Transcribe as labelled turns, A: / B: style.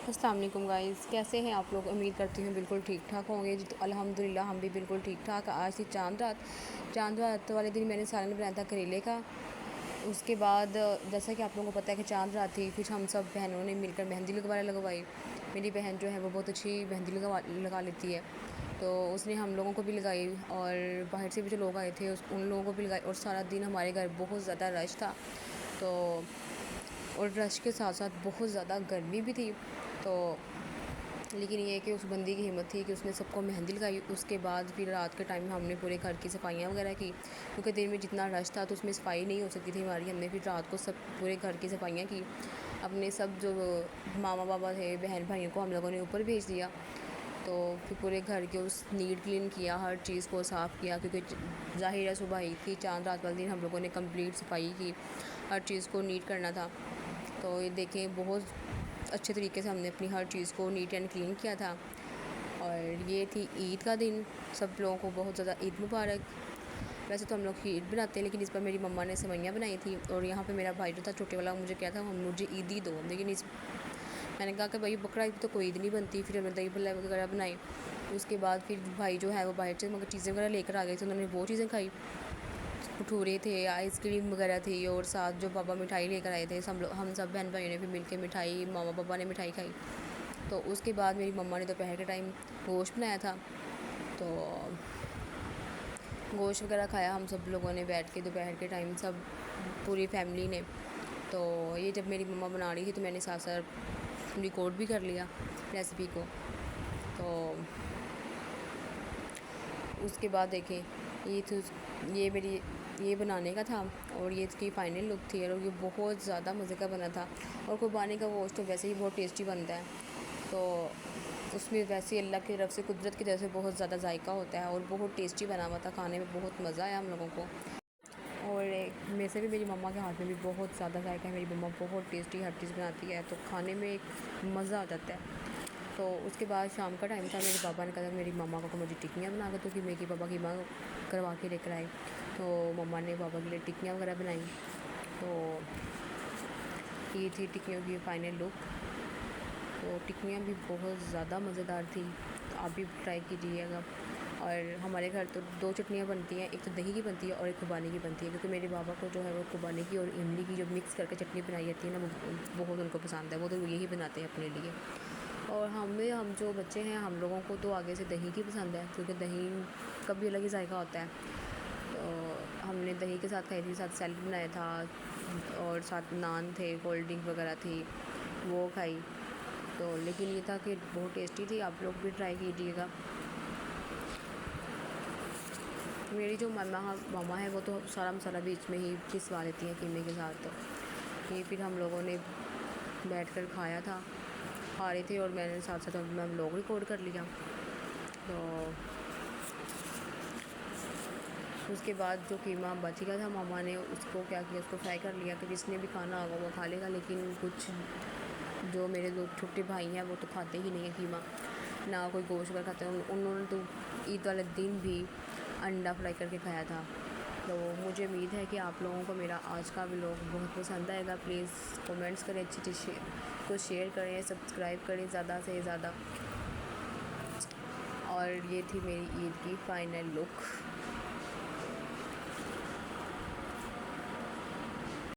A: अस्सलाम वालेकुम गाइस, कैसे हैं आप लोग। उम्मीद करती हूँ बिल्कुल ठीक ठाक होंगे। तो अल्हम्दुलिल्लाह हम भी बिल्कुल ठीक ठाक। आज थी चांद रात वाले दिन मैंने सालन बनाया था करेले का। उसके बाद जैसा कि आप लोगों को पता है कि चांद रात थी, फिर हम सब बहनों ने मिलकर मेहंदी लगवाई। मेरी बहन जो है वो बहुत अच्छी मेहंदी लगा लेती है, तो उसने हम लोगों को भी लगाई और बाहर से भी जो लोग आए थे उन लोगों को भी लगाई। और सारा दिन हमारे घर बहुत ज़्यादा रश था, तो और रश के साथ साथ बहुत ज़्यादा गर्मी भी थी। तो लेकिन ये है कि उस बंदी की हिम्मत थी कि उसने सबको मेहंदी लगाई। उसके बाद फिर रात के टाइम हमने पूरे घर की सफाइयाँ वगैरह की, क्योंकि दिन में जितना रश था तो उसमें सफाई नहीं हो सकती थी हमारी। हमने फिर रात को सब पूरे घर की सफाइयाँ की। अपने सब जो मामा बाबा थे, बहन भाइयों को हम लोगों ने ऊपर भेज दिया। तो फिर पूरे घर के उस नीट क्लीन किया, हर चीज़ को साफ़ किया, क्योंकि ज़ाहिर है सुबह ही थी, चांद रात वाले दिन हम लोगों ने कंप्लीट सफाई की, हर चीज़ को नीट करना था। तो ये देखें, बहुत अच्छे तरीके से हमने अपनी हर चीज़ को नीट एंड क्लीन किया था। और ये थी ईद का दिन। सब लोगों को बहुत ज़्यादा ईद मुबारक। वैसे तो हम लोग ईद बनाते हैं, लेकिन इस पर मेरी मम्मा ने सेवइयाँ बनाई थी। और यहाँ पे मेरा भाई जो था छोटे वाला, मुझे कहता था मुझे ईद ही दो, लेकिन मैंने कहा कि भाई बकरा ईद तो कोई ईद नहीं बनती। फिर हमने दही भल्ला वगैरह बनाई। उसके बाद फिर भाई जो है वो बाहर से मगर चीज़ें वगैरह लेकर आ गए थे, उन्होंने वो चीज़ें खाई। भटूरे थे, आइसक्रीम वगैरह थी, और साथ जो पापा मिठाई लेकर आए थे, हम सब बहन भाइयों ने फिर मिलकर मिठाई, मामा पापा ने मिठाई खाई। तो उसके बाद मेरी मम्मा ने दोपहर के टाइम गोश्त बनाया था, तो गोश्त वगैरह खाया हम सब लोगों ने बैठ के दोपहर के टाइम, सब पूरी फैमिली ने। तो ये जब मेरी मम्मा बना रही थी तो मैंने साथ साथ रिकॉर्ड भी कर लिया रेसिपी को। तो उसके बाद देखें, ये मेरी ये बनाने का था और ये इसकी फ़ाइनल लुक थी। और ये बहुत ज़्यादा मज़े का बना था। और कुर्बानी का गोश्त तो वैसे ही बहुत टेस्टी बनता है, तो उसमें वैसे ही अल्लाह की तरफ से, कुदरत की तरफ से बहुत ज़्यादा जायका होता है और बहुत टेस्टी बना हुआ था। खाने में बहुत मज़ा आया हम लोगों को। और मेरे से भी मेरी मम्मा के हाथ में भी बहुत ज़्यादा जायका है। मेरी मम्मा बहुत टेस्टी हर चीज़ बनाती है, तो खाने में एक मज़ा आ जाता है। तो उसके बाद शाम का टाइम था, मेरे पापा ने कहा मेरी मम्मा को मुझे टिक्कियाँ बना कर दो, कि मेरे पापा की माँ करवा के लेकर आए। तो मम्मा ने पापा के लिए टिक्कियाँ वगैरह बनाई। तो ये थी टिक्कियों की फ़ाइनल लुक। तो टिक्कियाँ भी बहुत ज़्यादा मज़ेदार थी, तो आप भी ट्राई कीजिएगा। और हमारे घर तो दो चटनियाँ बनती हैं, एक तो दही की बनती है और एक खुबानी की बनती है, क्योंकि मेरे पापा को जो है वो खुबानी की और इमली की जो मिक्स करके चटनी बनाई जाती है ना, वो बहुत उनको पसंद है। वो तो यही बनाते हैं अपने लिए। और हम जो बच्चे हैं, हम लोगों को तो आगे से दही की पसंद है, क्योंकि दही का भी अलग ही जायका होता है। तो हमने दही के साथ खाई थी, साथ सैलड बनाया था, और साथ नान थे, कोल्ड ड्रिंक वगैरह थी, वो खाई। तो लेकिन ये था कि बहुत टेस्टी थी, आप लोग भी ट्राई कीजिएगा। मेरी जो मामा है वो तो सारा मसाला बीच में ही पिसवा लेती हैं कीमे के साथ। तो ये फिर हम लोगों ने बैठ कर खाया था, खा रहे थे, और मैंने साथ साथ अपना व्लॉग रिकॉर्ड कर लिया। तो उसके बाद जो कीमा बच गया था, मामा ने उसको क्या किया, उसको फ्राई कर लिया कि जिसने भी खाना होगा वो खा लेगा। लेकिन कुछ जो मेरे दो छोटे भाई हैं वो तो खाते ही नहीं है कीमा, ना कोई गोश्त वगैरह खाते हैं। उन्होंने तो ईद वाले दिन भी अंडा फ्राई करके खाया था। तो मुझे उम्मीद है कि आप लोगों को मेरा आज का व्लॉग बहुत पसंद आएगा। प्लीज़ कमेंट्स करें, अच्छी को शेयर करें, सब्सक्राइब करें ज़्यादा से ज़्यादा। और ये थी मेरी ईद की फ़ाइनल लुक।